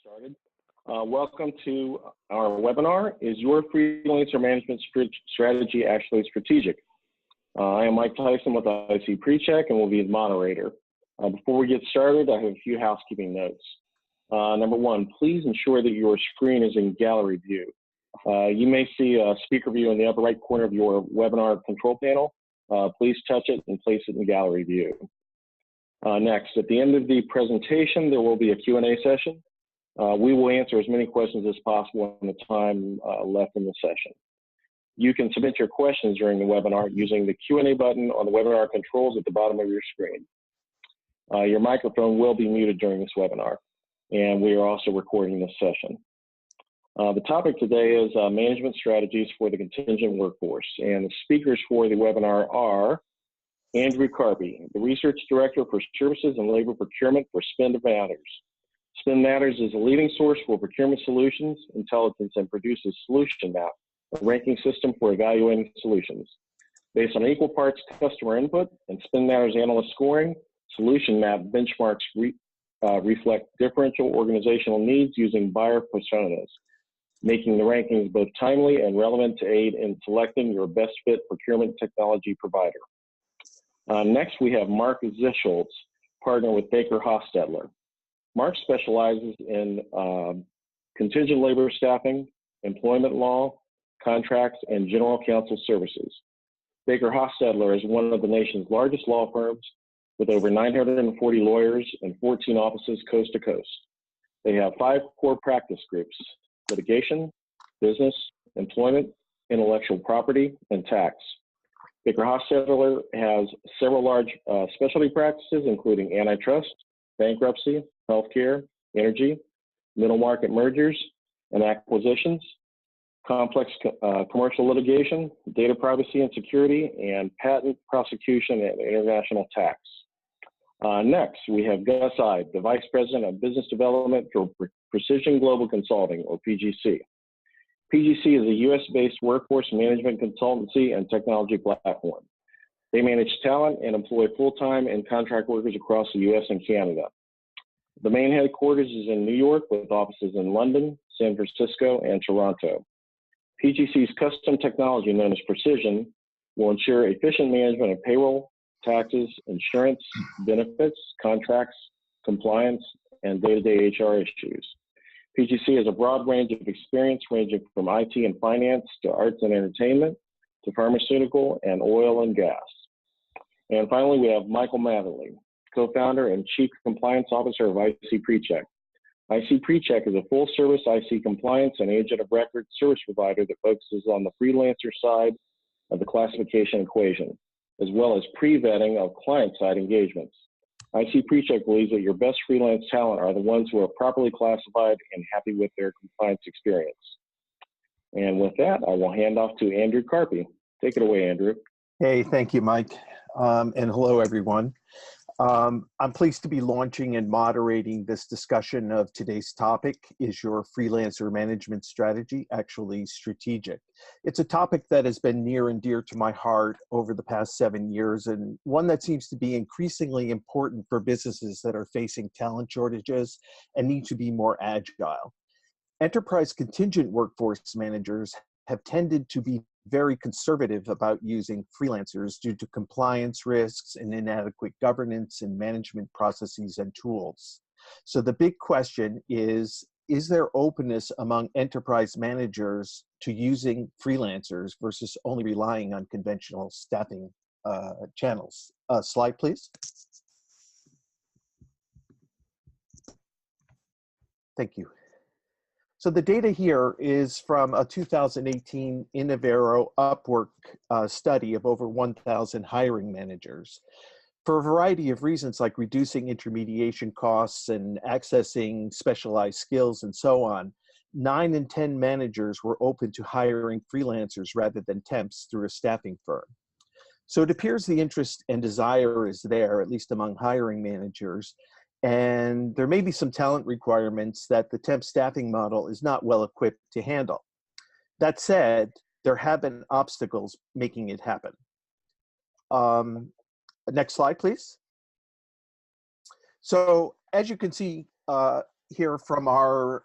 Started. Welcome to our webinar, Is Your Freelancer Management Strategy Actually Strategic? I am Mike Tyson with IC PreCheck and will be the moderator. Before we get started, I have a few housekeeping notes. Number one, please ensure that your screen is in gallery view. You may see a speaker view in the upper right corner of your webinar control panel. Please touch it and place it in gallery view. Next, at the end of the presentation, there will be a Q&A session. We will answer as many questions as possible in the time left in the session. You can submit your questions during the webinar using the Q&A button on the webinar controls at the bottom of your screen. Your microphone will be muted during this webinar, and we are also recording this session. The topic today is management strategies for the contingent workforce, and the speakers for the webinar are Andrew Carpy, the Research Director for Services and Labor Procurement for Spend Matters. Spend Matters is a leading source for procurement solutions, intelligence, and produces Solution Map, a ranking system for evaluating solutions. Based on equal parts customer input and Spend Matters analyst scoring, Solution Map benchmarks reflect differential organizational needs using buyer personas, making the rankings both timely and relevant to aid in selecting your best fit procurement technology provider. Next, we have Mark Zischoltz, partner with Baker Hostetler. Mark specializes in contingent labor staffing, employment law, contracts, and general counsel services. Baker Hostetler is one of the nation's largest law firms with over 940 lawyers and 14 offices coast to coast. They have 5 core practice groups: litigation, business, employment, intellectual property, and tax. Baker Hostetler has several large specialty practices, including antitrust, bankruptcy, healthcare, energy, middle market mergers and acquisitions, complex commercial litigation, data privacy and security, and patent prosecution and international tax. Next, we have Gus Ide, the Vice President of Business Development for Precision Global Consulting, or PGC. PGC is a US-based workforce management consultancy and technology platform. They manage talent and employ full-time and contract workers across the US and Canada. The main headquarters is in New York with offices in London, San Francisco, and Toronto. PGC's custom technology, known as Precision, will ensure efficient management of payroll, taxes, insurance, benefits, contracts, compliance, and day-to-day HR issues. PGC has a broad range of experience ranging from IT and finance to arts and entertainment to pharmaceutical and oil and gas. And finally, we have Michael Matherly, co-founder and chief compliance officer of IC PreCheck. IC PreCheck is a full-service IC compliance and agent of record service provider that focuses on the freelancer side of the classification equation, as well as pre-vetting of client-side engagements. IC PreCheck believes that your best freelance talent are the ones who are properly classified and happy with their compliance experience. And with that, I will hand off to Andrew Carpy. Take it away, Andrew. Hey, thank you, Mike. And hello, everyone. I'm pleased to be launching and moderating this discussion of today's topic: Is your freelancer management strategy actually strategic? It's a topic that has been near and dear to my heart over the past 7 years, and one that seems to be increasingly important for businesses that are facing talent shortages and need to be more agile. Enterprise contingent workforce managers have tended to be very conservative about using freelancers due to compliance risks and inadequate governance and management processes and tools. So the big question is there openness among enterprise managers to using freelancers versus only relying on conventional staffing channels? Slide, please. Thank you. So the data here is from a 2018 Innovero Upwork study of over 1,000 hiring managers. For a variety of reasons, like reducing intermediation costs and accessing specialized skills and so on, 9 in 10 managers were open to hiring freelancers rather than temps through a staffing firm. So it appears the interest and desire is there, at least among hiring managers. And there may be some talent requirements that the temp staffing model is not well equipped to handle. That said, there have been obstacles making it happen. Next slide, please. So as you can see, here from our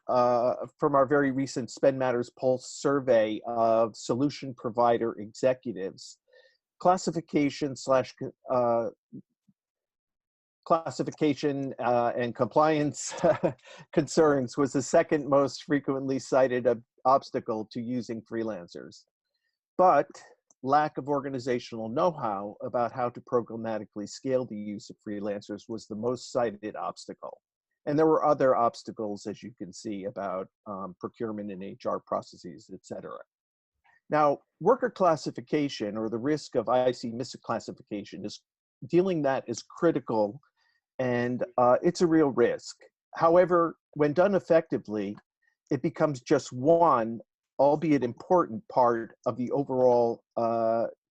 very recent Spend Matters Pulse survey of solution provider executives. Classification and compliance concerns was the second most frequently cited obstacle to using freelancers. But lack of organizational know-how about how to programmatically scale the use of freelancers was the most cited obstacle. And there were other obstacles, as you can see, about procurement and HR processes, et cetera. Now, worker classification, or the risk of IC misclassification, dealing that is critical, and it's a real risk. However, when done effectively, it becomes just one, albeit important, part of the overall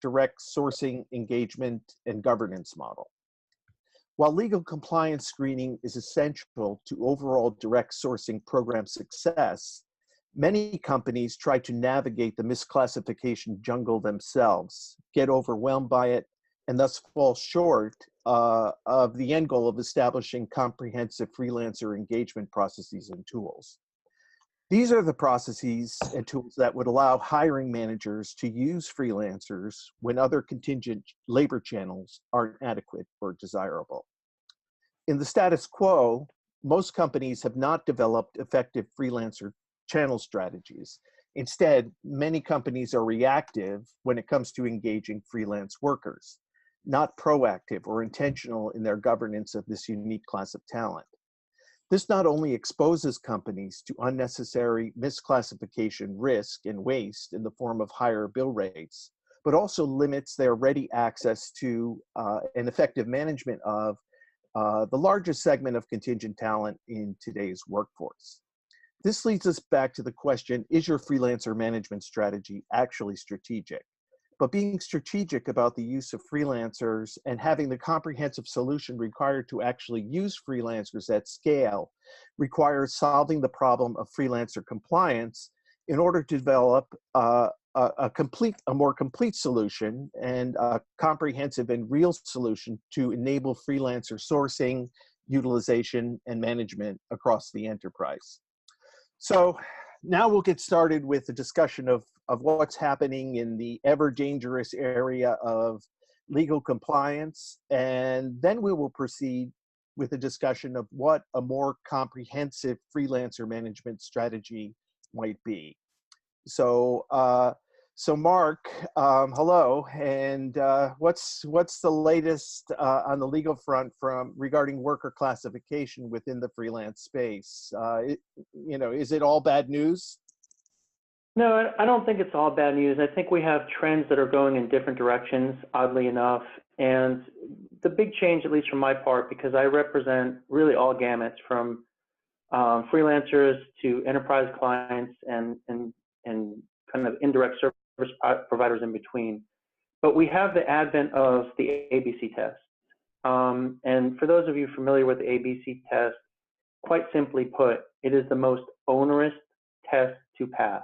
direct sourcing, engagement, and governance model. While legal compliance screening is essential to overall direct sourcing program success, many companies try to navigate the misclassification jungle themselves, get overwhelmed by it, and thus fall short of the end goal of establishing comprehensive freelancer engagement processes and tools. These are the processes and tools that would allow hiring managers to use freelancers when other contingent labor channels aren't adequate or desirable. In the status quo, most companies have not developed effective freelancer channel strategies. Instead, many companies are reactive when it comes to engaging freelance workers, not proactive or intentional in their governance of this unique class of talent. This not only exposes companies to unnecessary misclassification risk and waste in the form of higher bill rates, but also limits their ready access to and effective management of the largest segment of contingent talent in today's workforce. This leads us back to the question, is your freelancer management strategy actually strategic? But being strategic about the use of freelancers and having the comprehensive solution required to actually use freelancers at scale requires solving the problem of freelancer compliance in order to develop a more complete solution and a comprehensive and real solution to enable freelancer sourcing, utilization, and management across the enterprise. So now we'll get started with the discussion of what's happening in the ever dangerous area of legal compliance, and then we will proceed with a discussion of what a more comprehensive freelancer management strategy might be. So, Mark, hello, and what's the latest on the legal front regarding worker classification within the freelance space? Is it all bad news? No, I don't think it's all bad news. I think we have trends that are going in different directions, oddly enough. And the big change, at least from my part, because I represent really all gamuts from freelancers to enterprise clients and kind of indirect service providers in between. But we have the advent of the ABC test. And for those of you familiar with the ABC test, quite simply put, it is the most onerous test to pass.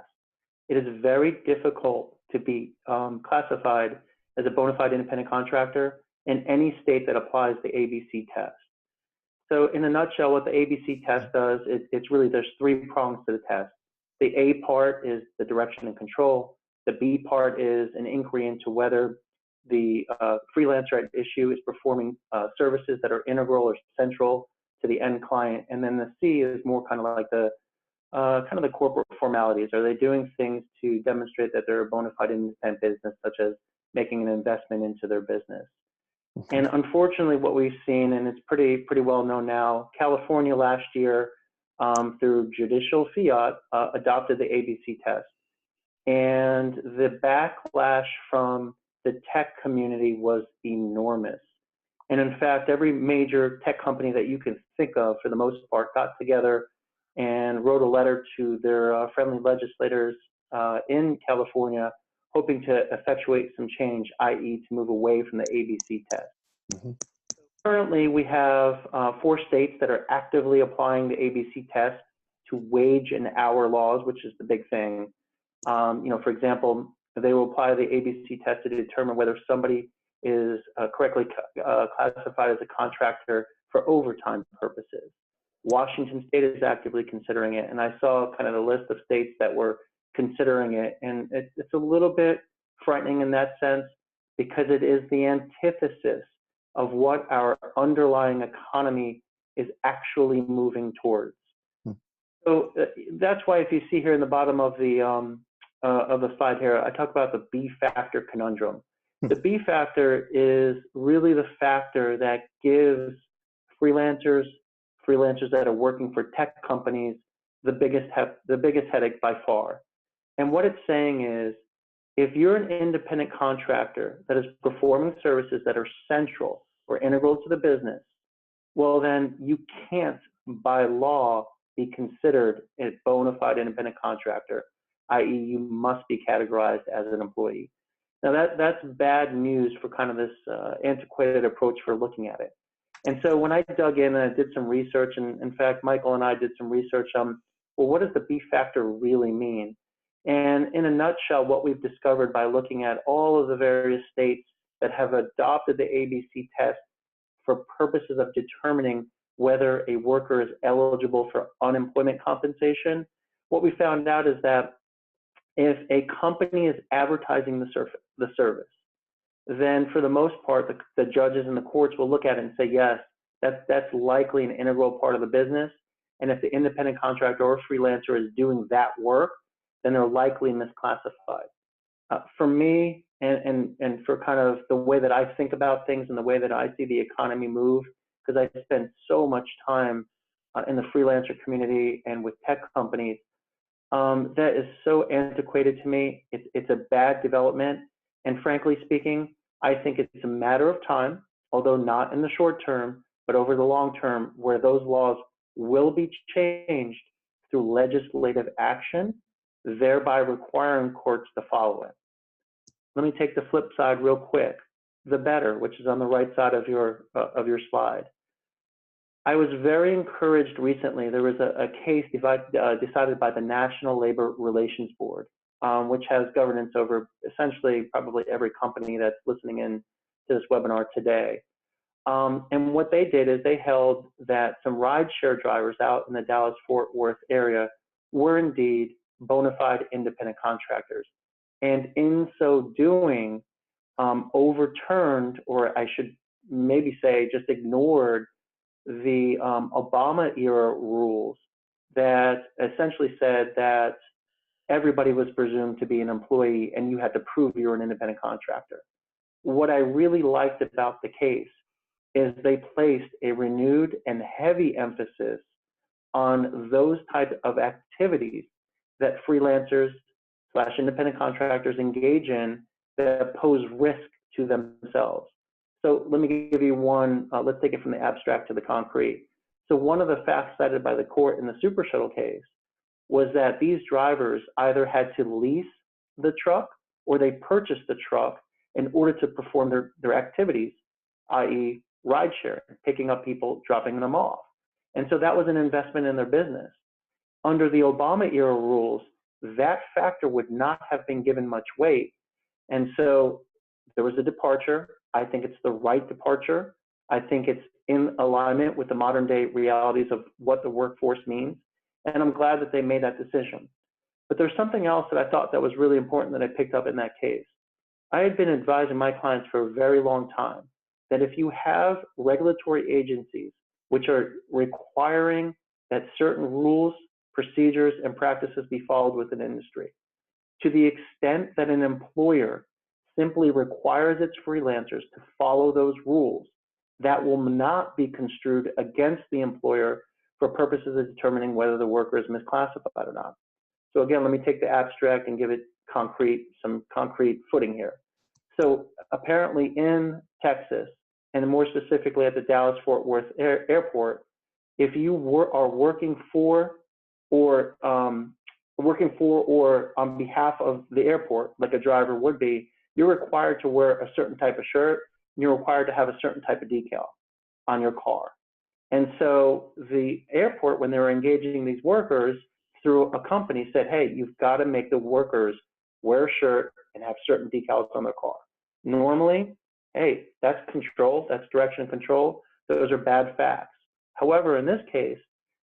It is very difficult to be classified as a bona fide independent contractor in any state that applies the ABC test. So in a nutshell, what the ABC test does, it's really, there's three prongs to the test. The A part is the direction and control. The B part is an inquiry into whether the freelancer at issue is performing services that are integral or central to the end client. And then the C is more kind of like the corporate formalities. Are they doing things to demonstrate that they're a bona fide independent business, such as making an investment into their business? And unfortunately, what we've seen, and it's pretty well known now, California last year, through judicial fiat, adopted the ABC test. And the backlash from the tech community was enormous. And in fact, every major tech company that you can think of, for the most part, got together and wrote a letter to their friendly legislators in California, hoping to effectuate some change, i.e. to move away from the ABC test. Mm-hmm. Currently, we have 4 states that are actively applying the ABC test to wage and hour laws, which is the big thing. For example, they will apply the ABC test to determine whether somebody is correctly classified as a contractor for overtime purposes. Washington State is actively considering it, and I saw kind of the list of states that were considering it, and it's a little bit frightening in that sense because it is the antithesis of what our underlying economy is actually moving towards. So that's why if you see here in the bottom of the slide here, I talk about the B factor conundrum. The B factor is really the factor that gives freelancers that are working for tech companies the biggest headache by far. And what it's saying is, if you're an independent contractor that is performing services that are central or integral to the business, well, then you can't, by law, be considered a bona fide independent contractor, i.e. you must be categorized as an employee. Now that's bad news for kind of this antiquated approach for looking at it. And so when I dug in and I did some research, and in fact, Michael and I did some research on, well, what does the B factor really mean? And in a nutshell, what we've discovered by looking at all of the various states that have adopted the ABC test for purposes of determining whether a worker is eligible for unemployment compensation, what we found out is that if a company is advertising the service, then for the most part, the judges and the courts will look at it and say, yes, that's likely an integral part of the business. And if the independent contractor or freelancer is doing that work, then they're likely misclassified. For me, and for kind of the way that I think about things and the way that I see the economy move, because I spend so much time in the freelancer community and with tech companies, that is so antiquated to me. It's a bad development. And frankly speaking, I think it's a matter of time, although not in the short term, but over the long term, where those laws will be changed through legislative action, thereby requiring courts to follow it. Let me take the flip side real quick. The better, which is on the right side of your slide. I was very encouraged recently. There was a case decided by the National Labor Relations Board, which has governance over essentially probably every company that's listening in to this webinar today. And what they did is they held that some rideshare drivers out in the Dallas-Fort Worth area were indeed bona fide independent contractors. And in so doing, overturned, or I should maybe say just ignored, the Obama era rules that essentially said that everybody was presumed to be an employee and you had to prove you were an independent contractor. What I really liked about the case is they placed a renewed and heavy emphasis on those types of activities that freelancers / independent contractors engage in that pose risk to themselves. So let me give you one, let's take it from the abstract to the concrete. So one of the facts cited by the court in the Super Shuttle case was that these drivers either had to lease the truck or they purchased the truck in order to perform their activities, i.e. ride sharing, picking up people, dropping them off. And so that was an investment in their business. Under the Obama era rules, that factor would not have been given much weight. And so there was a departure. I think it's the right departure. I think it's in alignment with the modern day realities of what the workforce means. And I'm glad that they made that decision. But there's something else that I thought that was really important that I picked up in that case. I had been advising my clients for a very long time that if you have regulatory agencies which are requiring that certain rules, procedures, and practices be followed within industry, to the extent that an employer simply requires its freelancers to follow those rules, that will not be construed against the employer for purposes of determining whether the worker is misclassified or not. So again, let me take the abstract and give it some concrete footing here. So apparently in Texas, and more specifically at the Dallas-Fort Worth Airport, if you are working for or on behalf of the airport, like a driver would be, you're required to wear a certain type of shirt, and you're required to have a certain type of decal on your car. And so the airport, when they were engaging these workers through a company, said, hey, you've got to make the workers wear a shirt and have certain decals on their car. Normally, hey, that's control, that's direction and control. Those are bad facts. However, in this case,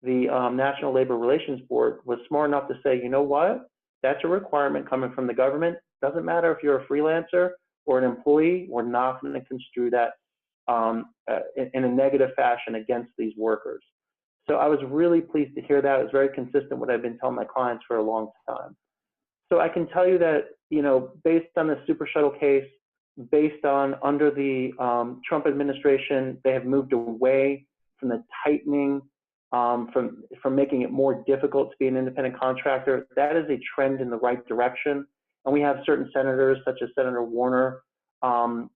the National Labor Relations Board was smart enough to say, you know what, that's a requirement coming from the government. Doesn't matter if you're a freelancer or an employee, we're not going to construe that in a negative fashion against these workers. So I was really pleased to hear that. It was very consistent with what I've been telling my clients for a long time. So I can tell you that, you know, based on the Super Shuttle case, based on under the Trump administration, they have moved away from the tightening, from making it more difficult to be an independent contractor. That is a trend in the right direction. And we have certain senators, such as Senator Warner from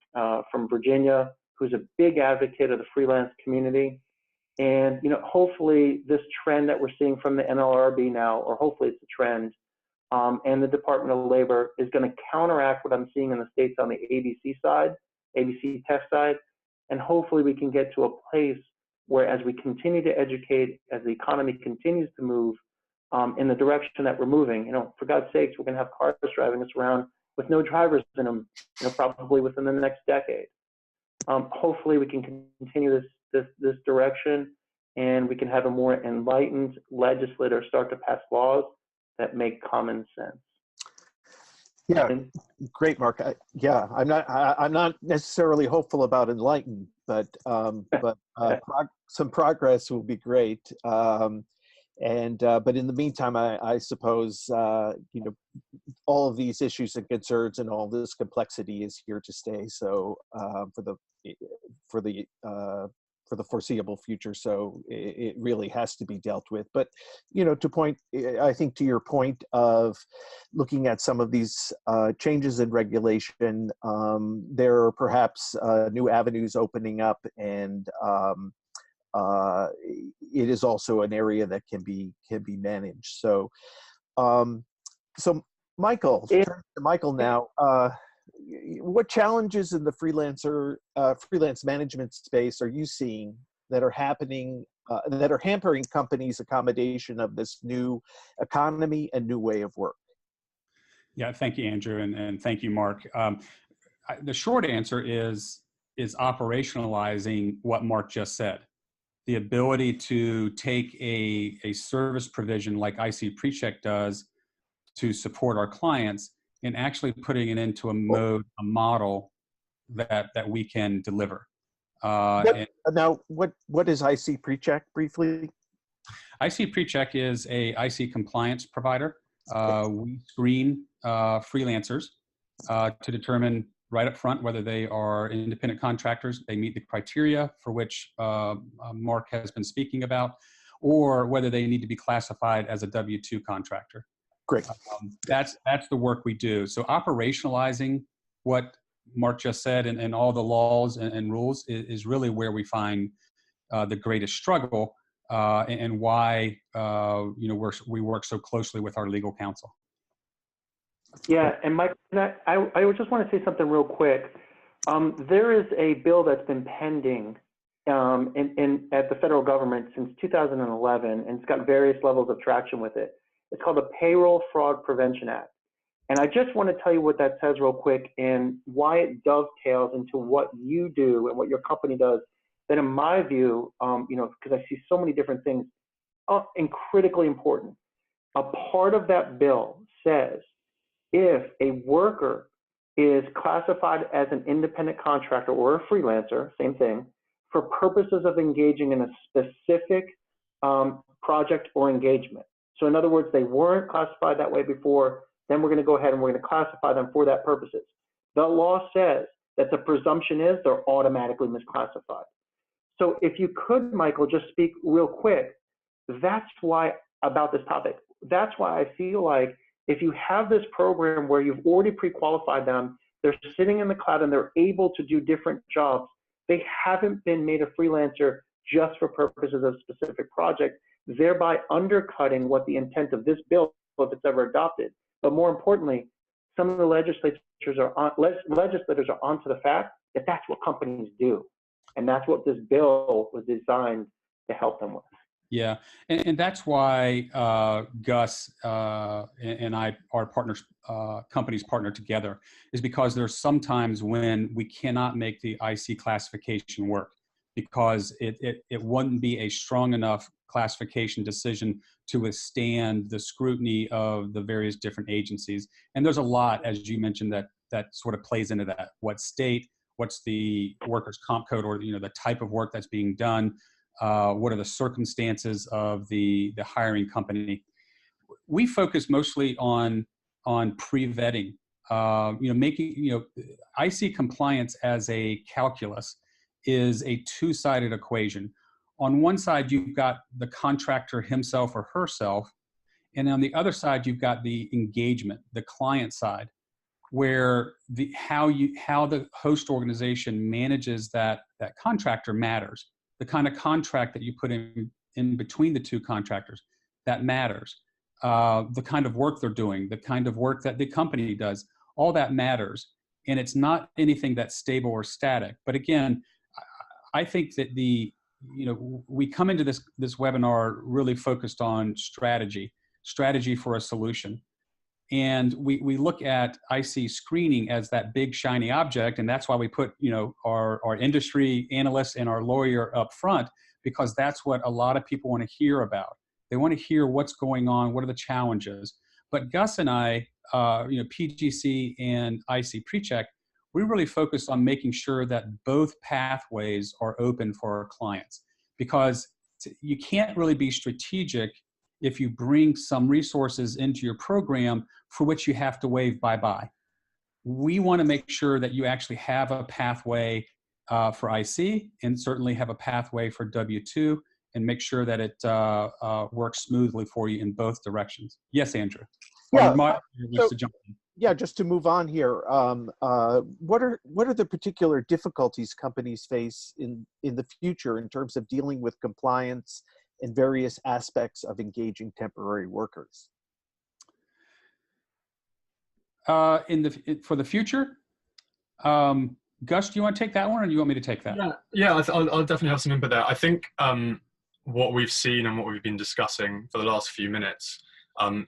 Virginia, who's a big advocate of the freelance community. And, you know, hopefully this trend that we're seeing from the NLRB now, or hopefully it's a trend, and the Department of Labor is going to counteract what I'm seeing in the states on the ABC side, ABC test side, and hopefully we can get to a place where as we continue to educate, as the economy continues to move in the direction that we're moving, you know, for God's sakes, we're going to have cars driving us around with no drivers in them, you know, probably within the next decade. Hopefully we can continue this direction, and we can have a more enlightened legislator start to pass laws that make common sense. Yeah, great, Mark. I'm not necessarily hopeful about enlightened, but some progress will be great. But in the meantime, I suppose you know, all of these issues and concerns and all this complexity is here to stay. So for the foreseeable future, so it really has to be dealt with. But you know, I think to your point of looking at some of these changes in regulation, there are perhaps new avenues opening up, and it is also an area that can be managed. So, Michael, turn to Michael now. What challenges in the freelance management space are you seeing that are happening, that are hampering companies' accommodation of this new economy and new way of work? Yeah, thank you, Andrew, and thank you, Mark. The short answer is operationalizing what Mark just said. The ability to take a service provision like IC PreCheck does to support our clients, and actually putting it into a model that we can deliver. Now, what is IC PreCheck briefly? IC PreCheck is a IC compliance provider. We screen freelancers to determine right up front whether they are independent contractors, they meet the criteria for which Mark has been speaking about, or whether they need to be classified as a W-2 contractor. Great. That's the work we do. So operationalizing what Mark just said and all the laws and rules is really where we find the greatest struggle, and why you know, we work so closely with our legal counsel. Yeah, and Mike, I just want to say something real quick. There is a bill that's been pending at the federal government since 2011, and it's got various levels of traction with it. It's called the Payroll Fraud Prevention Act. And I just want to tell you what that says real quick and why it dovetails into what you do and what your company does. That in my view, you know, because I see so many different things, and critically important. A part of that bill says if a worker is classified as an independent contractor or a freelancer, same thing, for purposes of engaging in a specific project or engagement. So in other words, they weren't classified that way before, then we're going to go ahead and we're going to classify them for that purposes. The law says that the presumption is they're automatically misclassified. So if you could, Michael, just speak real quick, that's why, about this topic, that's why I feel like if you have this program where you've already pre-qualified them, they're sitting in the cloud and they're able to do different jobs, they haven't been made a freelancer just for purposes of a specific project, thereby undercutting what the intent of this bill, if it's ever adopted. But more importantly, some of the legislators are onto the fact that that's what companies do. And that's what this bill was designed to help them with. Yeah, and that's why Gus and I, our partners, companies partner together, is because there's sometimes when we cannot make the IC classification work. because it wouldn't be a strong enough classification decision to withstand the scrutiny of the various different agencies. And there's a lot, as you mentioned, that sort of plays into that. What state, what's the workers' comp code, or the type of work that's being done, what are the circumstances of the hiring company. We focus mostly on pre-vetting, making, IC compliance as a calculus is a two-sided equation. On one side, you've got the contractor himself or herself, and on the other side, you've got the engagement, the client side, where how the host organization manages that contractor matters. The kind of contract that you put in between the two contractors, that matters. The kind of work they're doing, the kind of work that the company does, all that matters. And it's not anything that's stable or static. But again, I think that we come into this webinar really focused on strategy for a solution. And we look at IC screening as that big shiny object. And that's why we put, our industry analysts and our lawyer up front, because that's what a lot of people want to hear about. They want to hear what's going on, what are the challenges. But Gus and I, PGC and IC PreCheck, we really focus on making sure that both pathways are open for our clients, because you can't really be strategic if you bring some resources into your program for which you have to wave bye-bye. We want to make sure that you actually have a pathway for IC, and certainly have a pathway for W-2, and make sure that it works smoothly for you in both directions. Yes, Andrew. Yeah. To jump in. Yeah, just to move on here, what are the particular difficulties companies face in the future in terms of dealing with compliance and various aspects of engaging temporary workers? For the future, Gus, do you want to take that one, or do you want me to take that? Yeah, I'll definitely have some input there. I think what we've seen and what we've been discussing for the last few minutes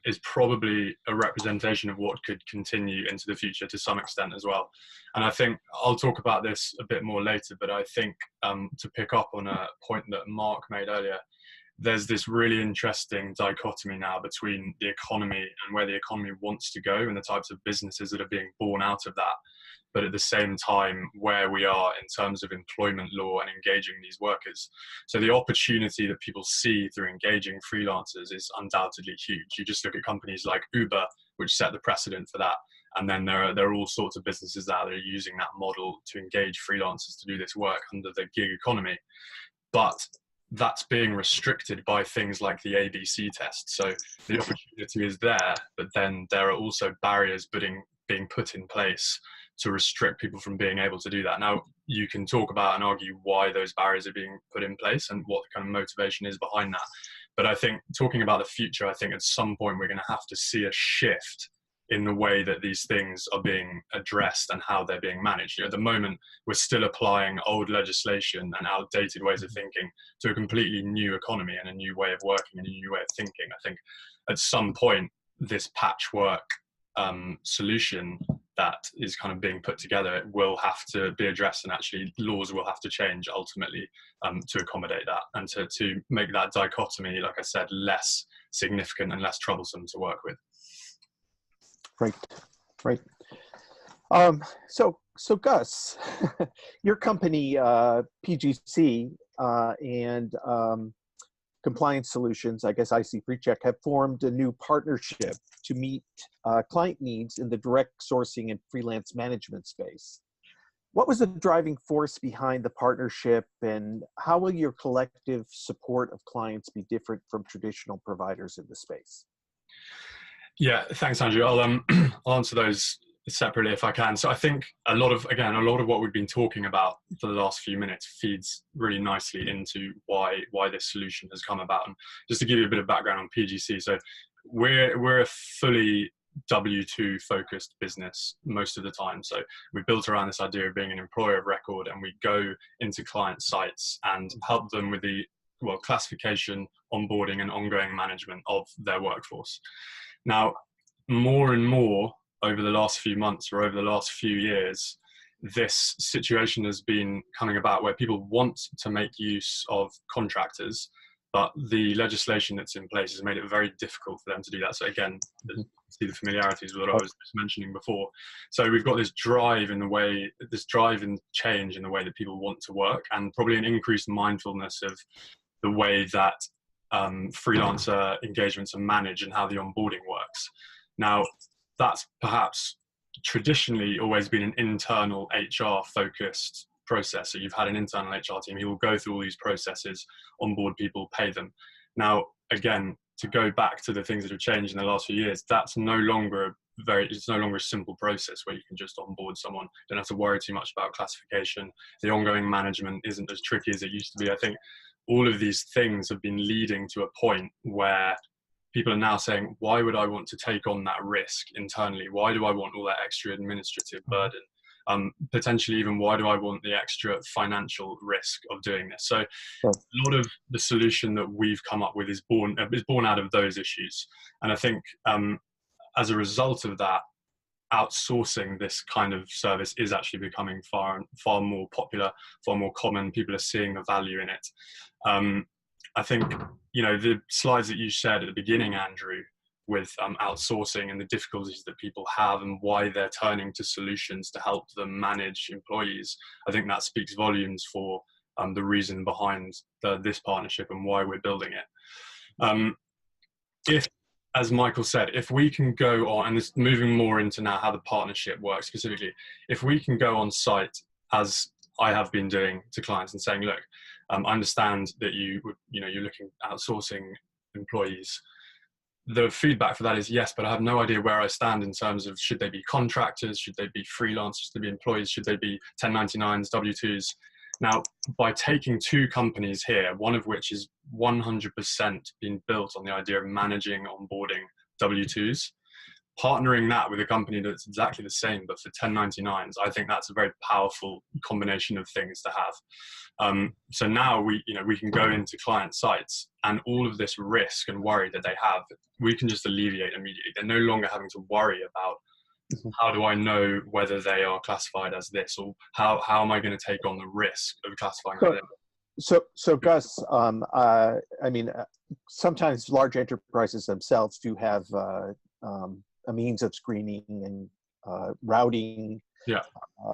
is probably a representation of what could continue into the future to some extent as well. And I think I'll talk about this a bit more later, but I think to pick up on a point that Mark made earlier, there's this really interesting dichotomy now between the economy and where the economy wants to go and the types of businesses that are being born out of that. But at the same time, where we are in terms of employment law and engaging these workers. So the opportunity that people see through engaging freelancers is undoubtedly huge. You just look at companies like Uber, which set the precedent for that. And then there are all sorts of businesses out there using that model to engage freelancers to do this work under the gig economy. But that's being restricted by things like the ABC test. So the opportunity is there, but then there are also barriers being put in place to restrict people from being able to do that. Now, you can talk about and argue why those barriers are being put in place and what kind of motivation is behind that. But I think talking about the future, I think at some point we're going to have to see a shift in the way that these things are being addressed and how they're being managed. At the moment, we're still applying old legislation and outdated ways of thinking to a completely new economy and a new way of working and a new way of thinking. I think at some point, this patchwork solution that is kind of being put together, it will have to be addressed, and actually laws will have to change ultimately to accommodate that and to make that dichotomy, like I said, less significant and less troublesome to work with. Right. So Gus, your company, PGC and Compliance Solutions, I guess IC PreCheck, have formed a new partnership to meet client needs in the direct sourcing and freelance management space. What was the driving force behind the partnership, and how will your collective support of clients be different from traditional providers in the space? Yeah, thanks, Andrew. I'll answer those separately if I can. So I think a lot of what we've been talking about for the last few minutes feeds really nicely into why this solution has come about. And just to give you a bit of background on PGC, so we're a fully W-2 focused business most of the time. So we built around this idea of being an employer of record, and we go into client sites and help them with the classification, onboarding, and ongoing management of their workforce. Now, more and more over the last few months or over the last few years, this situation has been coming about where people want to make use of contractors, but the legislation that's in place has made it very difficult for them to do that. So again, see the familiarities with what I was just mentioning before. So we've got this drive in the way, this drive and change in the way that people want to work, and probably an increased mindfulness of the way that freelancer engagements are managed and how the onboarding works. Now, that's perhaps traditionally always been an internal HR focused process. So you've had an internal HR team who will go through all these processes, onboard people, pay them. Now, again, to go back to the things that have changed in the last few years, that's no longer it's no longer a simple process where you can just onboard someone. You don't have to worry too much about classification. The ongoing management isn't as tricky as it used to be. I think all of these things have been leading to a point where people are now saying, why would I want to take on that risk internally? Why do I want all that extra administrative burden? Potentially even, why do I want the extra financial risk of doing this? So a lot of the solution that we've come up with is born out of those issues. And I think as a result of that, outsourcing this kind of service is actually becoming far more popular, far more common. People are seeing the value in it. I think, the slides that you shared at the beginning, Andrew, with outsourcing and the difficulties that people have and why they're turning to solutions to help them manage employees, I think that speaks volumes for the reason behind this partnership and why we're building it. If, as Michael said, if we can go on, and this moving more into now how the partnership works specifically, if we can go on site, as I have been doing to clients, and saying, look, I understand that you're looking at outsourcing employees. The feedback for that is yes, but I have no idea where I stand in terms of, should they be contractors, should they be freelancers, should they be employees, should they be 1099s, W2s? Now, by taking two companies here, one of which is 100% being built on the idea of managing, onboarding W2s, partnering that with a company that's exactly the same but for 1099s, I think that's a very powerful combination of things to have. So now we can go into client sites, and all of this risk and worry that they have, we can just alleviate immediately. They're no longer having to worry about, how do I know whether they are classified as this, or how am I going to take on the risk of classifying them? So Gus, sometimes large enterprises themselves do have a means of screening and routing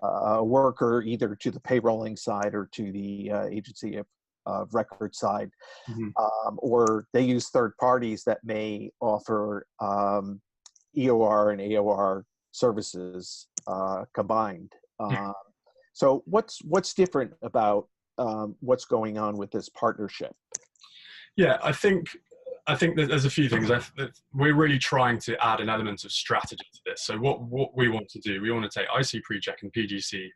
a worker either to the payrolling side or to the agency of record side, or they use third parties that may offer EOR and AOR services combined. So what's different about what's going on with this partnership? Yeah, I think that there's a few things. We're really trying to add an element of strategy to this. So what we want to do, we want to take IC PreCheck and PGC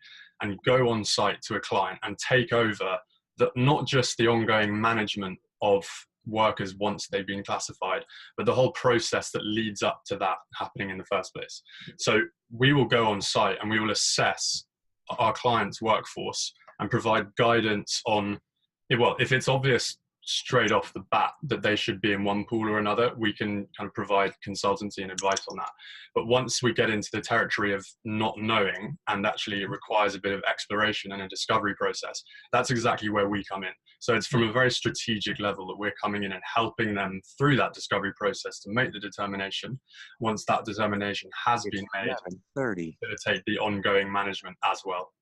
and go on site to a client and take over not just the ongoing management of workers once they've been classified, but the whole process that leads up to that happening in the first place. So we will go on site and we will assess our client's workforce and provide guidance on, well, if it's obvious straight off the bat that they should be in one pool or another, we can kind of provide consultancy and advice on that. But once we get into the territory of not knowing, and actually it requires a bit of exploration and a discovery process, that's exactly where we come in. So it's from a very strategic level that we're coming in and helping them through that discovery process to make the determination. Once that determination has been made, facilitate the ongoing management as well.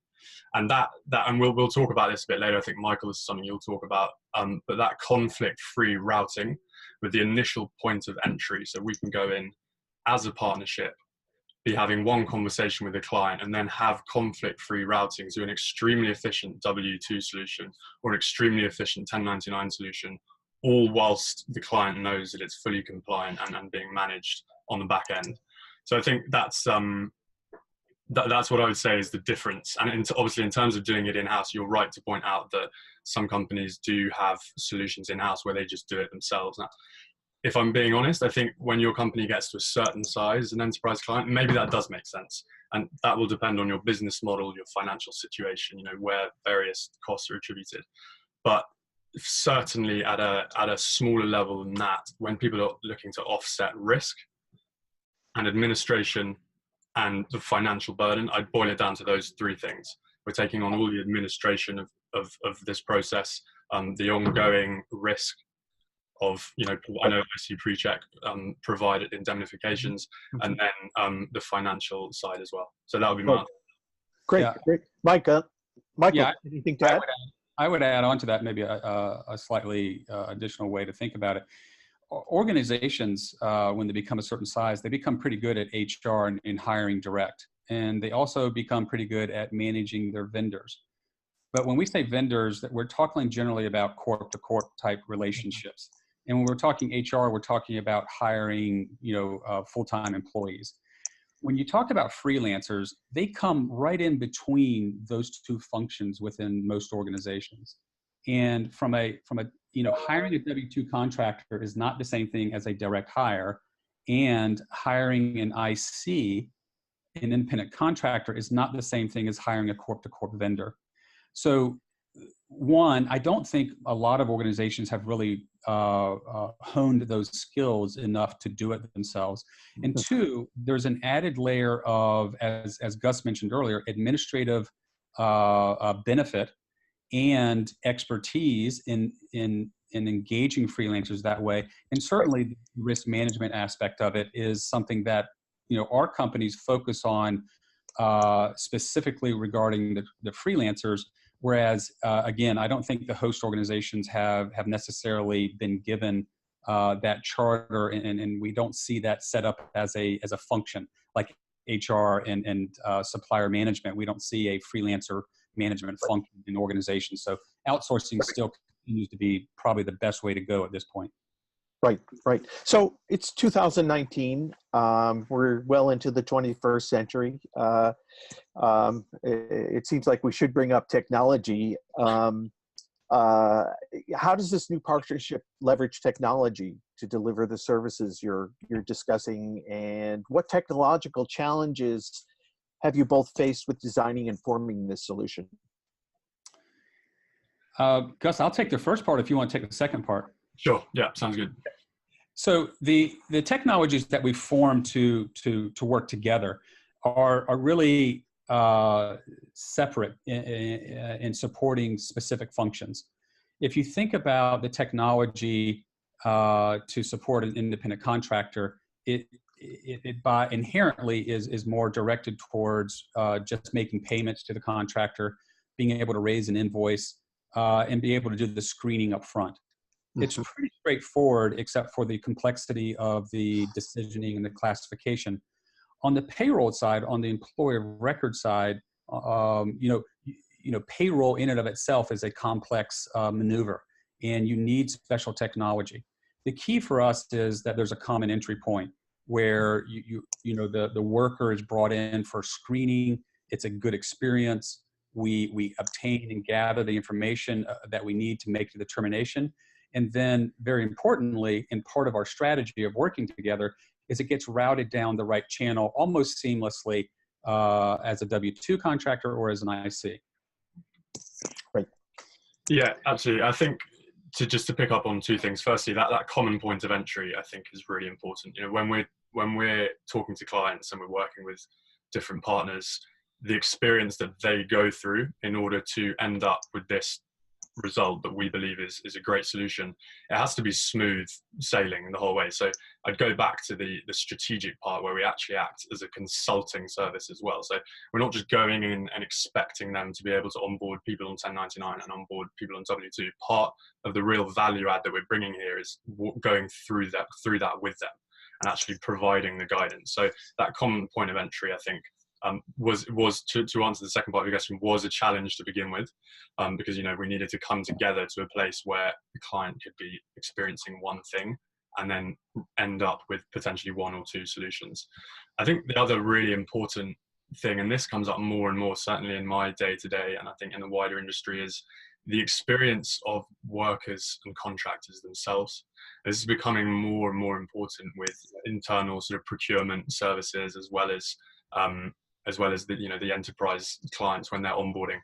And and we'll talk about this a bit later. I think, Michael, this is something you'll talk about, but that conflict-free routing with the initial point of entry, so we can go in as a partnership, be having one conversation with the client, and then have conflict-free routing to an extremely efficient W2 solution or an extremely efficient 1099 solution, all whilst the client knows that it's fully compliant and being managed on the back end. So I think that's what I would say is the difference. And obviously, in terms of doing it in-house, you're right to point out that some companies do have solutions in-house where they just do it themselves. Now, if I'm being honest, I think when your company gets to a certain size, an enterprise client, maybe that does make sense. And that will depend on your business model, your financial situation, where various costs are attributed. But certainly at a smaller level than that, when people are looking to offset risk and administration and the financial burden. I'd boil it down to those three things. We're taking on all the administration of this process, the ongoing risk of, I know IC PreCheck provided indemnifications, and then the financial side as well. So that would be my Great, Yeah. great. Michael, Yeah, anything to add? I would add on to that maybe a slightly additional way to think about it. Organizations, when they become a certain size, they become pretty good at HR and in hiring direct. And they also become pretty good at managing their vendors. But when we say vendors, that we're talking generally about corp to corp type relationships. And when we're talking HR, we're talking about hiring, full-time employees. When you talk about freelancers, they come right in between those two functions within most organizations. And from a hiring a W-2 contractor is not the same thing as a direct hire, and hiring an IC, an independent contractor, is not the same thing as hiring a corp-to-corp vendor. So one, I don't think a lot of organizations have really honed those skills enough to do it themselves. And two, there's an added layer of, as Gus mentioned earlier, administrative benefit and expertise in engaging freelancers that way. And certainly the risk management aspect of it is something that, our companies focus on specifically regarding the freelancers. Whereas, again, I don't think the host organizations have necessarily been given that charter, and we don't see that set up as a function like HR and supplier management. We don't see a freelancer management function in organizations. So outsourcing still continues to be probably the best way to go at this point. Right. So it's 2019. We're well into the 21st century. It seems like we should bring up technology. How does this new partnership leverage technology to deliver the services you're discussing, and what technological challenges have you both faced with designing and forming this solution? Gus, I'll take the first part if you want to take the second part. Sure. Yeah, sounds good. So the technologies that we form to work together are really separate in supporting specific functions. If you think about the technology to support an independent contractor, it by inherently is more directed towards just making payments to the contractor, being able to raise an invoice, and be able to do the screening up front. It's pretty straightforward, except for the complexity of the decisioning and the classification. On the payroll side, on the employer record side, payroll in and of itself is a complex maneuver, and you need special technology. The key for us is that there's a common entry point where the worker is brought in for screening. It's a good experience. We obtain and gather the information that we need to make the determination. And then, very importantly, and part of our strategy of working together, is it gets routed down the right channel almost seamlessly as a W-2 contractor or as an IC. Right. Yeah, absolutely. I think just to pick up on two things. Firstly, that common point of entry, I think, is really important. When we're talking to clients and we're working with different partners, the experience that they go through in order to end up with this result that we believe is a great solution, it has to be smooth sailing the whole way. So I'd go back to the strategic part where we actually act as a consulting service as well. So we're not just going in and expecting them to be able to onboard people on 1099 and onboard people on W-2. Part of the real value add that we're bringing here is going through that with them and actually providing the guidance. So that common point of entry, I think, was to answer the second part of your question, was a challenge to begin with, because we needed to come together to a place where the client could be experiencing one thing and then end up with potentially one or two solutions. I think the other really important thing, and this comes up more and more certainly in my day-to-day, and I think in the wider industry, is the experience of workers and contractors themselves. This is becoming more and more important with internal sort of procurement services, as well as the enterprise clients when they're onboarding.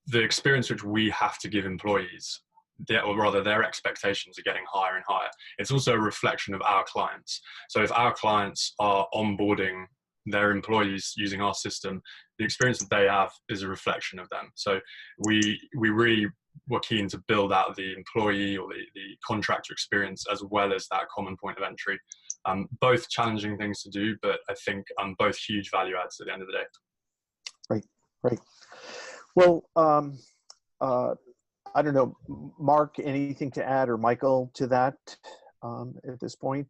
The experience which we have to give employees, or rather their expectations, are getting higher and higher. It's also a reflection of our clients. So if our clients are onboarding their employees using our system, the experience that they have is a reflection of them. So we really were keen to build out the employee or the contractor experience as well as that common point of entry. Both challenging things to do, but I think both huge value adds at the end of the day. Right, right. Well, I don't know, Mark, anything to add, or Michael, to that at this point?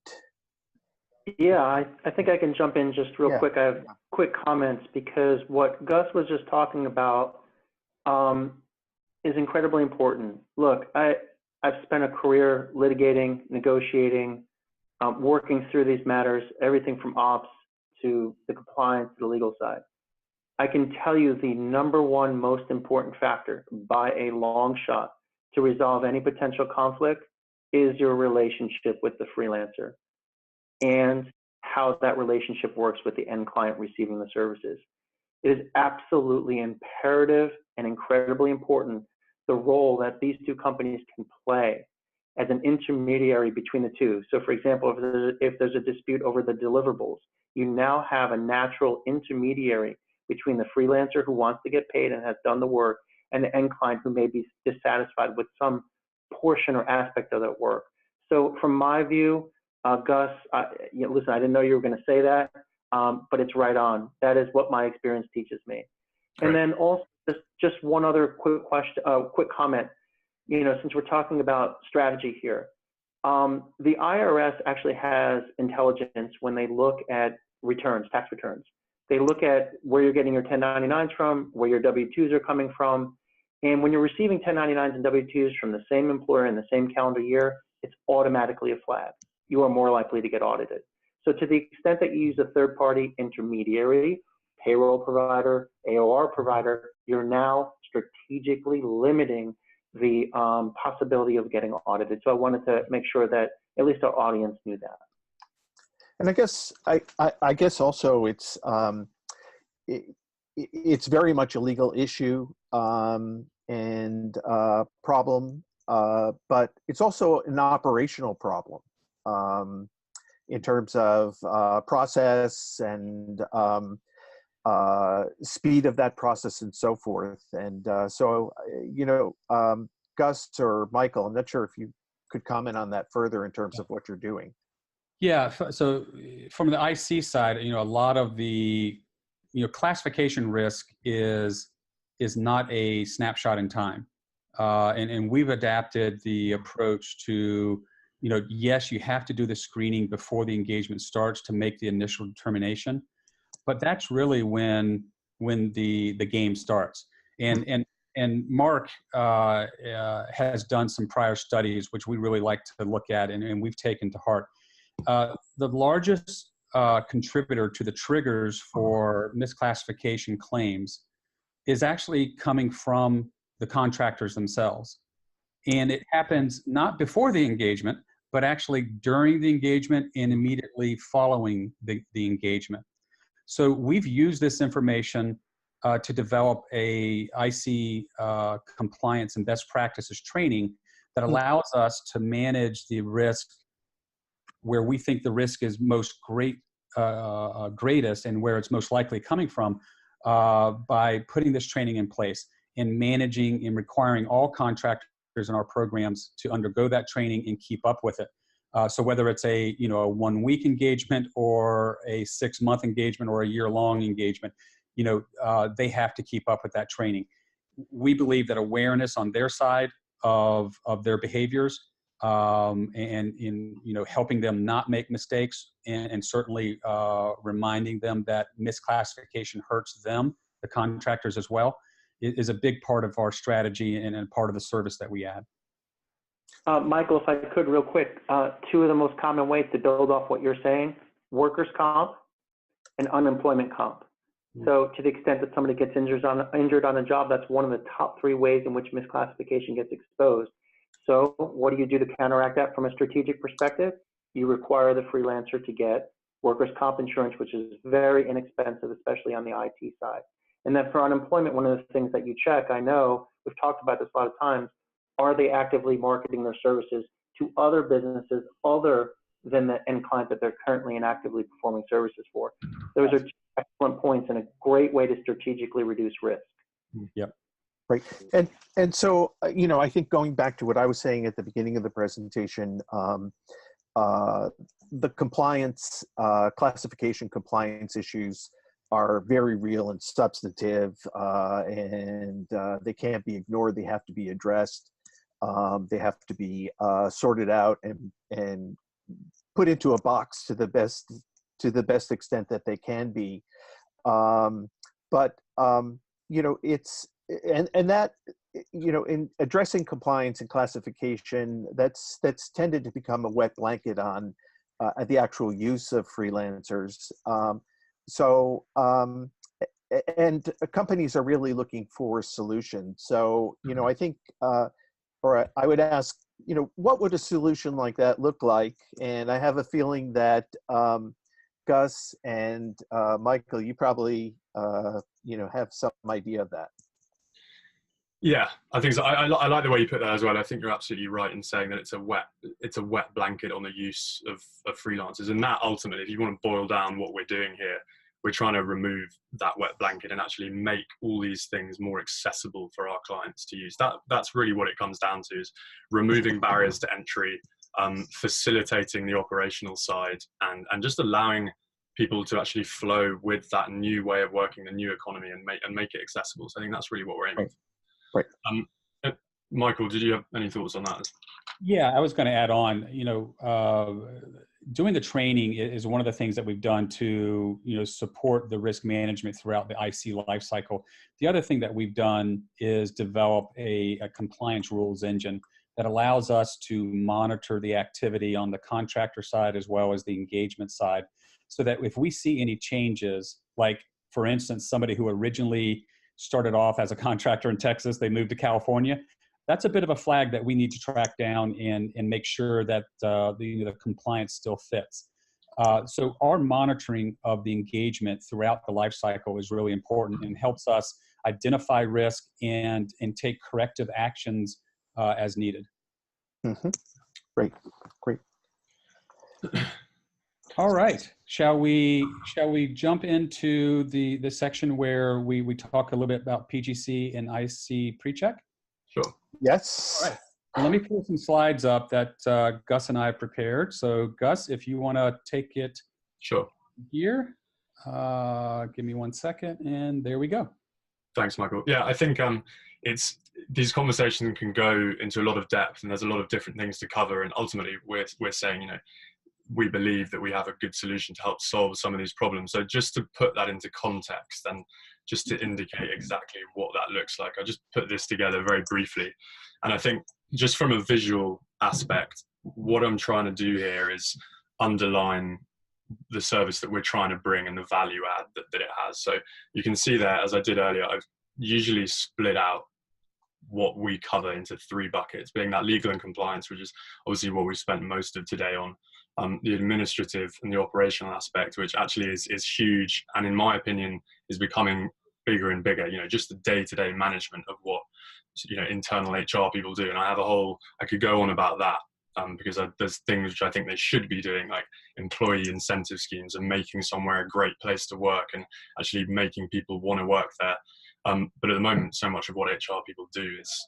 Yeah, I think I can jump in just real quick. I have quick comments because what Gus was just talking about is incredibly important. Look, I've spent a career litigating, negotiating, working through these matters, everything from ops to the compliance to the legal side. I can tell you the number one most important factor by a long shot to resolve any potential conflict is your relationship with the freelancer and how that relationship works with the end client receiving the services. It is absolutely imperative and incredibly important the role that these two companies can play as an intermediary between the two. So for example, if there's a dispute over the deliverables, you now have a natural intermediary between the freelancer who wants to get paid and has done the work and the end client who may be dissatisfied with some portion or aspect of that work. So from my view, Gus, listen, I didn't know you were going to say that, but it's right on. That is what my experience teaches me. Great. And then also just one other quick question, quick comment. You know, since we're talking about strategy here, the IRS actually has intelligence when they look at returns, tax returns. They look at where you're getting your 1099s from, where your W-2s are coming from. And when you're receiving 1099s and W-2s from the same employer in the same calendar year, it's automatically a flag. You are more likely to get audited. So to the extent that you use a third-party intermediary, payroll provider, AOR provider, you're now strategically limiting the possibility of getting audited. So I wanted to make sure that at least our audience knew that. And I guess also it's very much a legal issue and problem, but it's also an operational problem in terms of process and speed of that process and so forth. And so, you know, Gus or Michael, I'm not sure if you could comment on that further in terms of what you're doing. Yeah, so from the IC side, you know, a lot of the, you know, classification risk is not a snapshot in time. And we've adapted the approach to, you know, yes, you have to do the screening before the engagement starts to make the initial determination, but that's really when the game starts. And Mark has done some prior studies, which we really like to look at and we've taken to heart. The largest contributor to the triggers for misclassification claims is actually coming from the contractors themselves. And it happens not before the engagement, but actually during the engagement and immediately following the engagement. So we've used this information to develop a IC compliance and best practices training that allows us to manage the risk where we think the risk is most greatest and where it's most likely coming from by putting this training in place and managing and requiring all contractors in our programs to undergo that training and keep up with it. So whether it's a 1-week engagement or a 6-month engagement or a year-long engagement, you know, they have to keep up with that training. We believe that awareness on their side of their behaviors and in, you know, helping them not make mistakes and certainly reminding them that misclassification hurts them, the contractors as well, is a big part of our strategy and part of the service that we add. Michael, if I could real quick, 2 of the most common ways to build off what you're saying, workers' comp and unemployment comp. So to the extent that somebody gets injured on a job, that's one of the top 3 ways in which misclassification gets exposed. So what do you do to counteract that from a strategic perspective? You require the freelancer to get workers' comp insurance, which is very inexpensive, especially on the IT side. And then for unemployment, one of the things that you check, I know we've talked about this a lot of times, are they actively marketing their services to other businesses, other than the end client that they're currently and actively performing services for. Those are excellent points and a great way to strategically reduce risk. Yep. Right. And so, I think going back to what I was saying at the beginning of the presentation, the compliance, classification compliance issues are very real and substantive, and they can't be ignored. They have to be addressed. They have to be sorted out and put into a box to the best extent that they can be. It's that in addressing compliance and classification, that's tended to become a wet blanket on the actual use of freelancers. And companies are really looking for solutions. So, I think, or I would ask, what would a solution like that look like? And I have a feeling that Gus and Michael, you probably, have some idea of that. Yeah, I think so. I like the way you put that as well. I think you're absolutely right in saying that it's a wet blanket on the use of freelancers, and that ultimately, if you want to boil down what we're doing here, we're trying to remove that wet blanket and actually make all these things more accessible for our clients to use. That's really what it comes down to, is removing barriers to entry, facilitating the operational side, and just allowing people to actually flow with that new way of working, the new economy, and make it accessible. So I think that's really what we're aiming for. Right. Michael, did you have any thoughts on that? Yeah, I was going to add on, doing the training is one of the things that we've done to, support the risk management throughout the IC lifecycle. The other thing that we've done is develop a compliance rules engine that allows us to monitor the activity on the contractor side as well as the engagement side, so that if we see any changes, like, for instance, somebody who originally started off as a contractor in Texas, they moved to California, that's a bit of a flag that we need to track down and make sure that the compliance still fits. So our monitoring of the engagement throughout the life cycle is really important and helps us identify risk and take corrective actions as needed. Mm-hmm. Great. All right. Shall we jump into the section where we talk a little bit about PGC and IC pre-check? Sure. Yes. All right. Well, let me pull some slides up that Gus and I prepared. So Gus, if you want to take it Sure. here, give me 1 second, and there we go. Thanks, Michael. Yeah, I think these conversations can go into a lot of depth, and there's a lot of different things to cover. And ultimately, we're saying, we believe that we have a good solution to help solve some of these problems. So just to put that into context and just to indicate exactly what that looks like, I just put this together very briefly. And I think just from a visual aspect, what I'm trying to do here is underline the service that we're trying to bring and the value add that it has. So you can see there, as I did earlier, I've usually split out what we cover into 3 buckets, being that legal and compliance, which is obviously what we spent most of today on, the administrative and the operational aspect, which actually is huge, and in my opinion is becoming bigger and bigger. Just the day-to-day management of what internal HR people do, and I could go on about that, because there's things which I think they should be doing, like employee incentive schemes and making somewhere a great place to work and actually making people want to work there. But at the moment, so much of what HR people do is,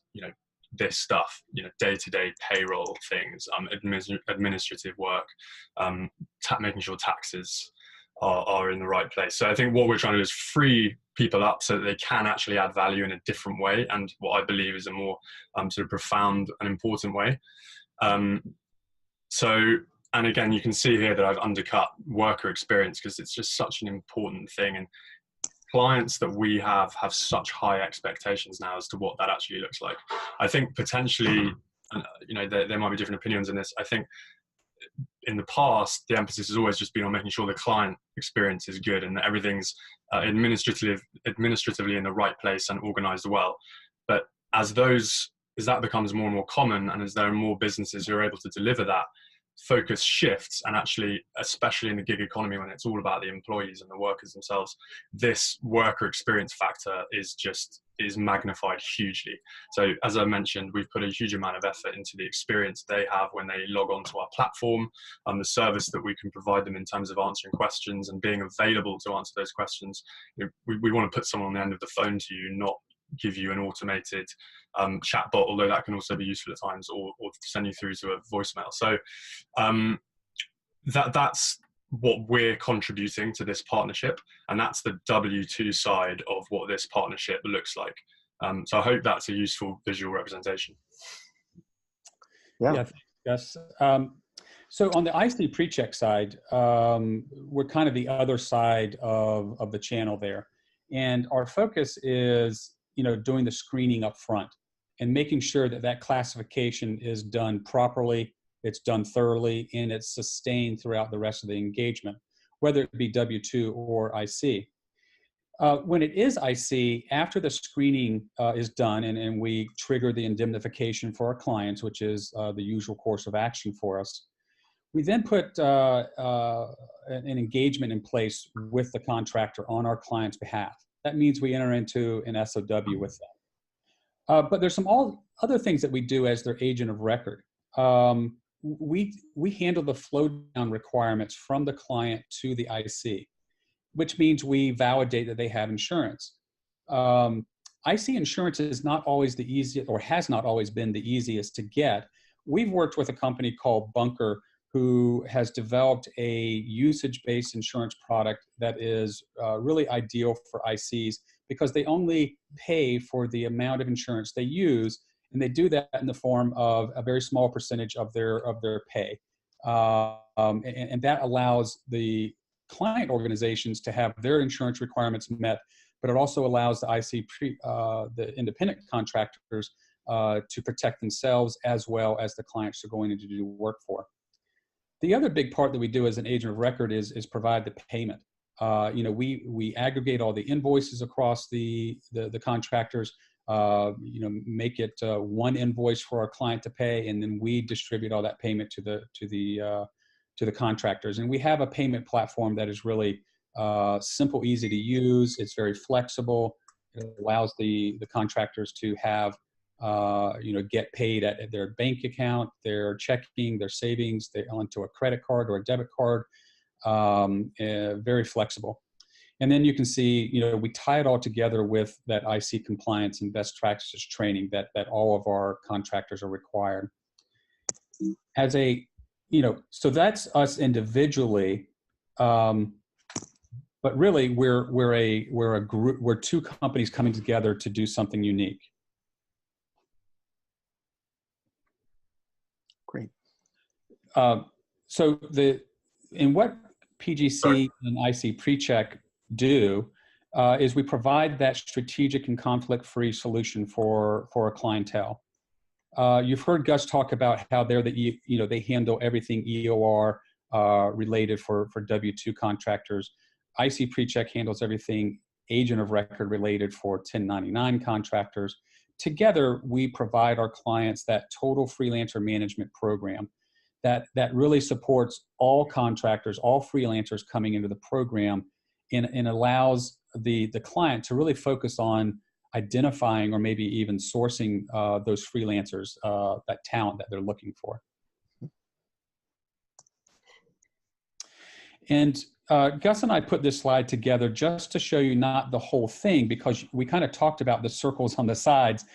this stuff, day-to-day payroll things, administrative work, making sure taxes are in the right place. So I think what we're trying to do is free people up so that they can actually add value in a different way, and what I believe is a more sort of profound and important way. And again, you can see here that I've undercut worker experience because it's just such an important thing, and clients that we have such high expectations now as to what that actually looks like. I think potentially, there might be different opinions in this. I think in the past, the emphasis has always just been on making sure the client experience is good and that everything's administratively in the right place and organized well. But as that becomes more and more common, and as there are more businesses who are able to deliver that, focus shifts, and actually, especially in the gig economy when it's all about the employees and the workers themselves, this worker experience factor is is magnified hugely. So as I mentioned, we've put a huge amount of effort into the experience they have when they log onto our platform, and the service that we can provide them in terms of answering questions and being available to answer those questions. We want to put someone on the end of the phone to you, not give you an automated chatbot, although that can also be useful at times, or send you through to a voicemail. So that's what we're contributing to this partnership, and that's the W2 side of what this partnership looks like. So I hope that's a useful visual representation. Yeah. Yes. So on the IC PreCheck side, we're kind of the other side of the channel there, and our focus is doing the screening up front and making sure that that classification is done properly, it's done thoroughly, and it's sustained throughout the rest of the engagement, whether it be W2 or IC. When it is IC, after the screening is done and we trigger the indemnification for our clients, which is the usual course of action for us, we then put an engagement in place with the contractor on our client's behalf. That means we enter into an SOW with them. But there's some other things that we do as their agent of record. We handle the flow down requirements from the client to the IC, which means we validate that they have insurance. IC insurance is not always the easiest, or has not always been the easiest to get. We've worked with a company called Bunker, who has developed a usage-based insurance product that is really ideal for ICs, because they only pay for the amount of insurance they use, and they do that in the form of a very small percentage of their pay. And that allows the client organizations to have their insurance requirements met, but it also allows the the independent contractors to protect themselves as well as the clients they're going to do work for. The other big part that we do as an agent of record is provide the payment. We aggregate all the invoices across the contractors, make it one invoice for our client to pay, and then we distribute all that payment to the contractors. And we have a payment platform that is really simple, easy to use. It's very flexible. It allows the contractors to have get paid at their bank account, their checking, their savings, onto a credit card or a debit card. Very flexible. And then you can see, we tie it all together with that IC compliance and best practices training that all of our contractors are required. As so that's us individually, but really we're a group. We're two companies coming together to do something unique. Great. So what PGC and IC PreCheck do is we provide that strategic and conflict-free solution for a clientele. You've heard Gus talk about how they handle everything EOR related for W-2 contractors. IC PreCheck handles everything agent of record related for 1099 contractors. Together, we provide our clients that total freelancer management program that really supports all contractors, all freelancers coming into the program, and allows the client to really focus on identifying or maybe even sourcing those freelancers, that talent that they're looking for. And Gus and I put this slide together just to show you not the whole thing, because we kind of talked about the circles on the sides.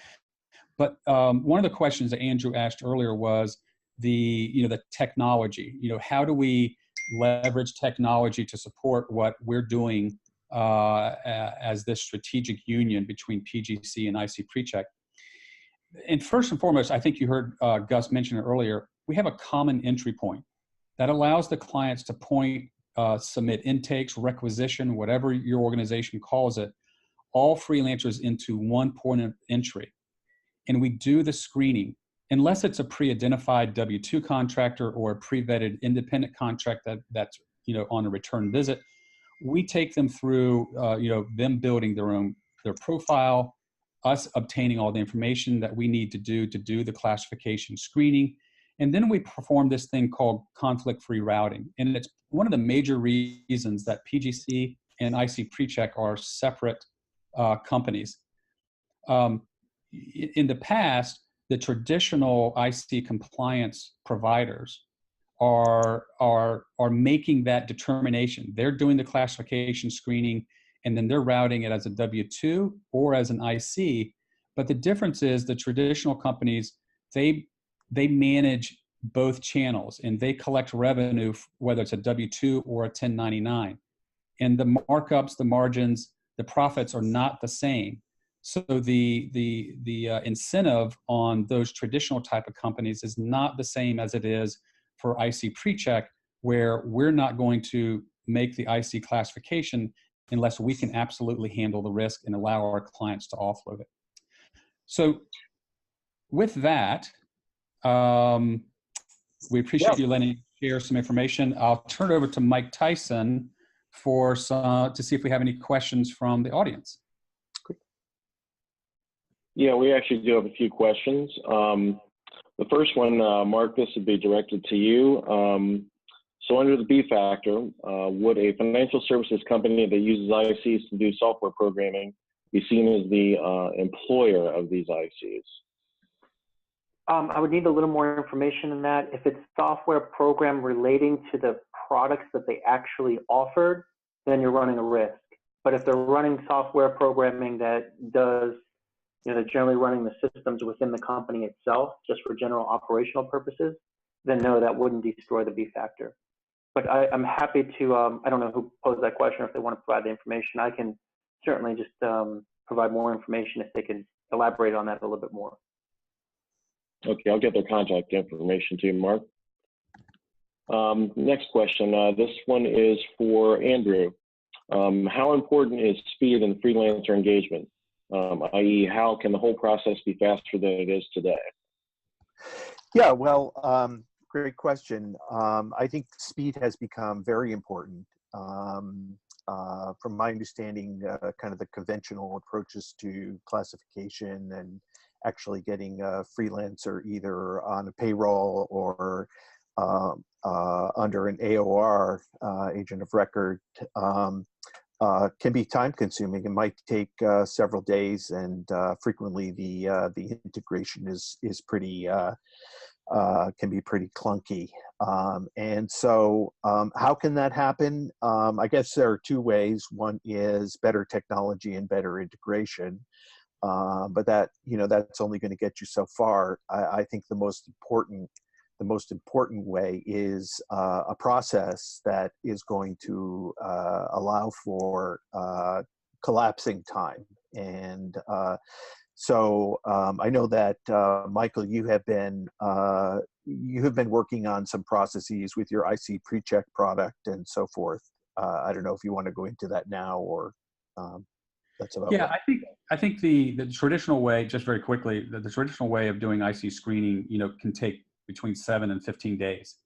But one of the questions that Andrew asked earlier was the technology. How do we leverage technology to support what we're doing as this strategic union between PGC and IC PreCheck? And first and foremost, I think you heard Gus mention it earlier, we have a common entry point that allows the clients to submit intakes, requisition, whatever your organization calls it, all freelancers into one point of entry. And we do the screening. Unless it's a pre-identified W-2 contractor or a pre-vetted independent contract that's on a return visit, we take them through them building their profile, us obtaining all the information that we need to do the classification screening, and then we perform this thing called conflict-free routing. And it's one of the major reasons that PGC and IC PreCheck are separate companies. in the past, the traditional IC compliance providers are making that determination. They're doing the classification screening, and then they're routing it as a W-2 or as an IC. But the difference is the traditional companies, they manage both channels, and they collect revenue, whether it's a W-2 or a 1099. And the markups, the margins, the profits are not the same. So the incentive on those traditional type of companies is not the same as it is for IC PreCheck, where we're not going to make the IC classification unless we can absolutely handle the risk and allow our clients to offload it. So with that, we appreciate you letting me share some information. I'll turn it over to Mike Tyson to see if we have any questions from the audience. Yeah, we actually do have a few questions. The first one, Mark, this would be directed to you. So under the B factor, would a financial services company that uses ICs to do software programming be seen as the employer of these ICs? I would need a little more information in that. If it's software program relating to the products that they actually offered, then you're running a risk. But if they're running software programming that does, they're generally running the systems within the company itself, just for general operational purposes, then no, that wouldn't destroy the B factor. But I'm happy to, I don't know who posed that question, or if they want to provide the information. I can certainly just provide more information if they can elaborate on that a little bit more. Okay, I'll get their contact information to you, Mark. Next question, this one is for Andrew. How important is speed in freelancer engagement? I.e., how can the whole process be faster than it is today? Yeah, well, great question. I think speed has become very important. From my understanding, kind of the conventional approaches to classification and actually getting a freelancer either on a payroll or under an AOR, agent of record, can be time consuming. It might take several days, and frequently the integration is pretty can be pretty clunky. And so how can that happen? I guess there are two ways. One is better technology and better integration. But that, that's only going to get you so far. I think the most important way is a process that is going to allow for collapsing time. And so I know that Michael, you have been working on some processes with your IC PreCheck product and so forth. I don't know if you want to go into that now, or that's about. Yeah, I think the traditional way, just very quickly, the traditional way of doing IC screening, can take between 7 and 15 days.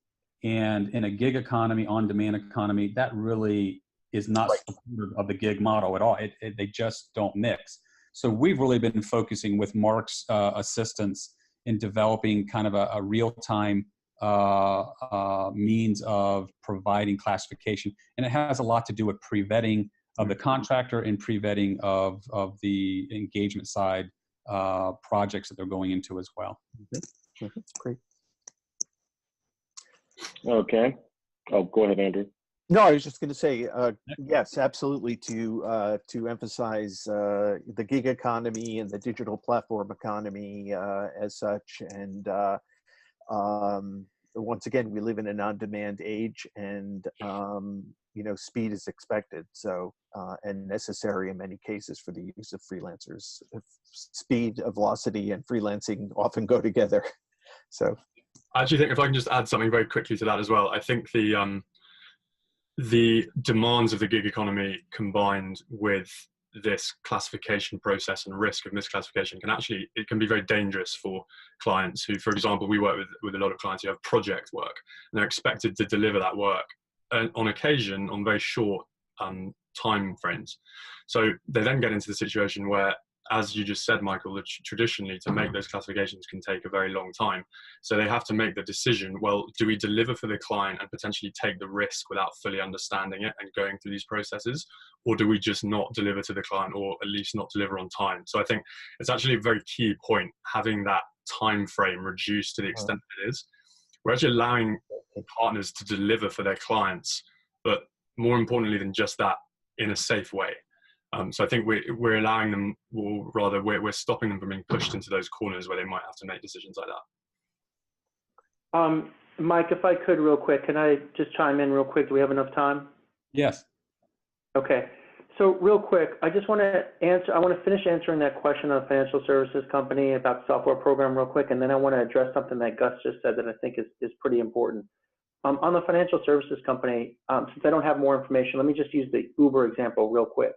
And in a gig economy, on-demand economy, that really is not supportive of the gig model at all. They just don't mix. So we've really been focusing with Mark's assistance in developing kind of a real-time means of providing classification. And it has a lot to do with pre-vetting of the contractor and pre-vetting of the engagement side projects that they're going into as well. Mm-hmm. Great. Okay. Oh, go ahead, Andrew. No, I was just going to say, yes, absolutely, to emphasize the gig economy and the digital platform economy as such. And once again, we live in an on-demand age, and speed is expected, so and necessary in many cases for the use of freelancers. Speed, velocity, and freelancing often go together. So, I actually think if I can just add something very quickly to that as well, I think the demands of the gig economy combined with this classification process and risk of misclassification it can be very dangerous for clients who, for example, we work with a lot of clients who have project work, and they're expected to deliver that work on occasion on very short time frames. So they then get into the situation where as you just said, Michael, that traditionally to make those classifications can take a very long time. So they have to make the decision, well, do we deliver for the client and potentially take the risk without fully understanding it and going through these processes? Or do we just not deliver to the client, or at least not deliver on time? So I think it's actually a very key point, having that time frame reduced to the extent that it is. We're actually allowing partners to deliver for their clients, but more importantly than just that, in a safe way. So I think we're allowing them, or rather we're stopping them from being pushed into those corners where they might have to make decisions like that. Mike, if I could real quick, can I just chime in real quick? Do we have enough time? Yes. Okay. So real quick, I just want to finish answering that question on a financial services company about software program real quick, and then I want to address something that Gus just said that I think is pretty important. On the financial services company, since I don't have more information, let me just use the Uber example real quick.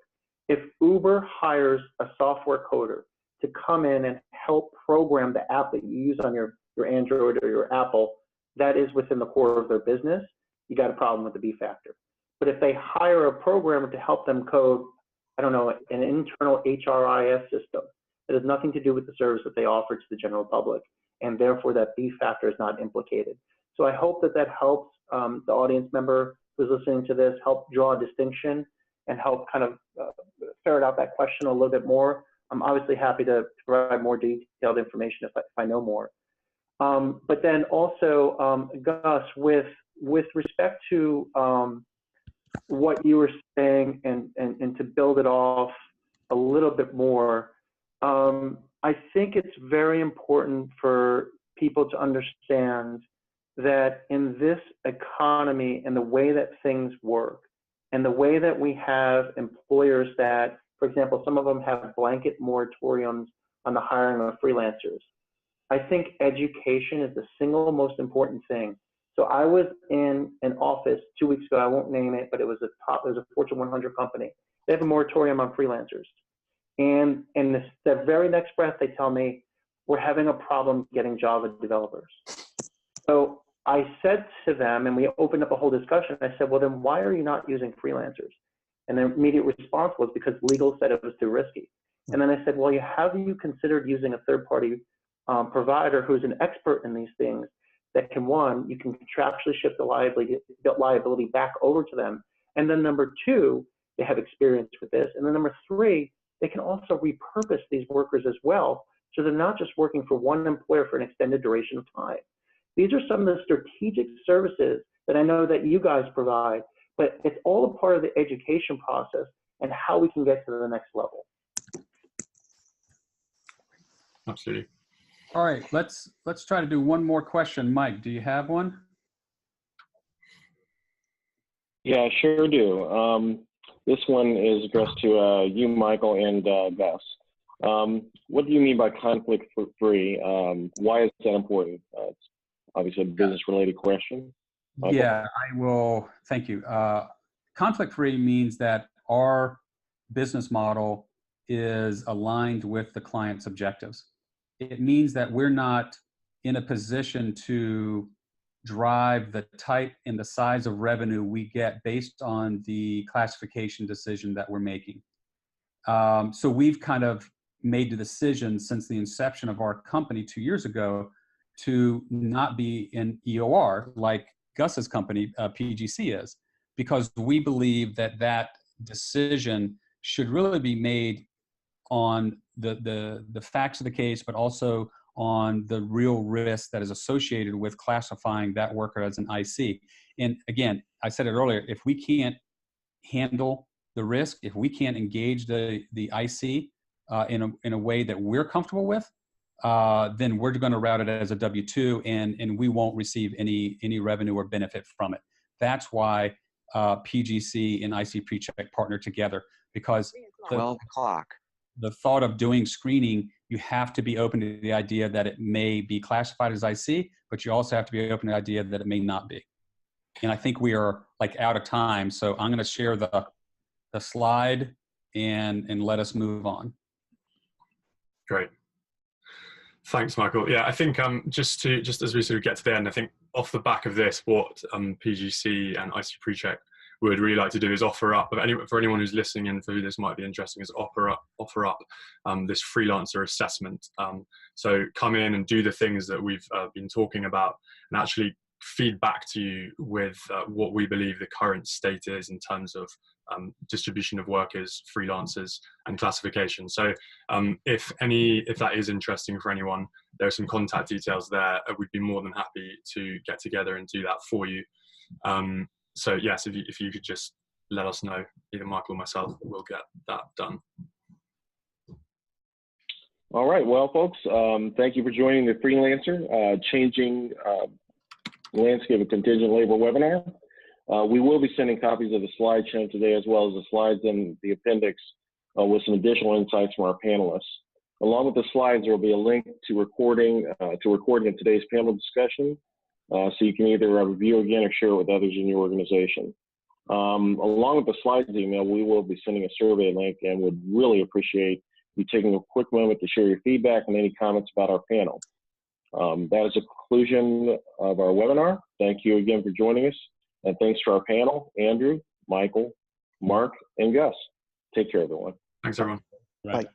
If Uber hires a software coder to come in and help program the app that you use on your Android or your Apple, that is within the core of their business, you got a problem with the B factor. But if they hire a programmer to help them code, I don't know, an internal HRIS system that has nothing to do with the service that they offer to the general public, and therefore that B factor is not implicated. So I hope that helps the audience member who's listening to this, help draw a distinction and help kind of ferret out that question a little bit more. I'm obviously happy to provide more detailed information if I know more. But then also, Gus, with respect to what you were saying and to build it off a little bit more, I think it's very important for people to understand that in this economy and the way that things work, and the way that we have employers that, for example, some of them have blanket moratoriums on the hiring of freelancers. I think education is the single most important thing. So I was in an office 2 weeks ago, I won't name it, but it was a Fortune 100 company. They have a moratorium on freelancers. And in the very next breath, they tell me, we're having a problem getting Java developers. So I said to them, and we opened up a whole discussion, I said, well, then why are you not using freelancers? And their immediate response was because legal said it was too risky. And then I said, well, have you considered using a third-party provider who's an expert in these things that can, one, you can contractually shift the liability back over to them. And then number two, they have experience with this. And then number three, they can also repurpose these workers as well. So they're not just working for one employer for an extended duration of time. These are some of the strategic services that I know that you guys provide, but it's all a part of the education process and how we can get to the next level. Absolutely. All right, let's try to do one more question. Mike, do you have one? Yeah, sure do. This one is addressed to you, Michael, and Gus. What do you mean by conflict-free? Why is that important? It's obviously a business-related question. Michael? Yeah, I will. Thank you. Conflict-free means that our business model is aligned with the client's objectives. It means that we're not in a position to drive the type and the size of revenue we get based on the classification decision that we're making. So we've kind of made the decision since the inception of our company 2 years ago to not be in EOR like Gus's company, PGC, is, because we believe that that decision should really be made on the facts of the case, but also on the real risk that is associated with classifying that worker as an IC. And again, I said it earlier, if we can't handle the risk, if we can't engage the IC in a way that we're comfortable with, then we're going to route it as a W-2 and we won't receive any revenue or benefit from it. That's why PGC and IC PreCheck partner together, because 12 o'clock. The thought of doing screening, you have to be open to the idea that it may be classified as IC, but you also have to be open to the idea that it may not be. And I think we are like out of time, so I'm going to share the slide and let us move on. Great. Thanks, Michael. Yeah, I think just as we sort of get to the end, I think off the back of this, what PGC and IC PreCheck would really like to do is offer up, for anyone who's listening and for who this might be interesting, is offer up this freelancer assessment. So come in and do the things that we've been talking about, and actually feed back to you with what we believe the current state is in terms of distribution of workers, freelancers, and classification. So if that is interesting for anyone, there are some contact details there. We'd be more than happy to get together and do that for you. So yes, if you could just let us know, either Michael or myself, we'll get that done. All right, well, folks, thank you for joining the Freelancer Changing Landscape of Contingent Labor webinar. We will be sending copies of the slide shown today, as well as the slides in the appendix with some additional insights from our panelists. Along with the slides, there will be a link to recording of today's panel discussion, so you can either review again or share it with others in your organization. Along with the slides email, we will be sending a survey link, and would really appreciate you taking a quick moment to share your feedback and any comments about our panel. That is the conclusion of our webinar. Thank you again for joining us, and thanks to our panel, Andrew, Michael, Mark, and Gus. Take care, everyone. Thanks, everyone. Bye.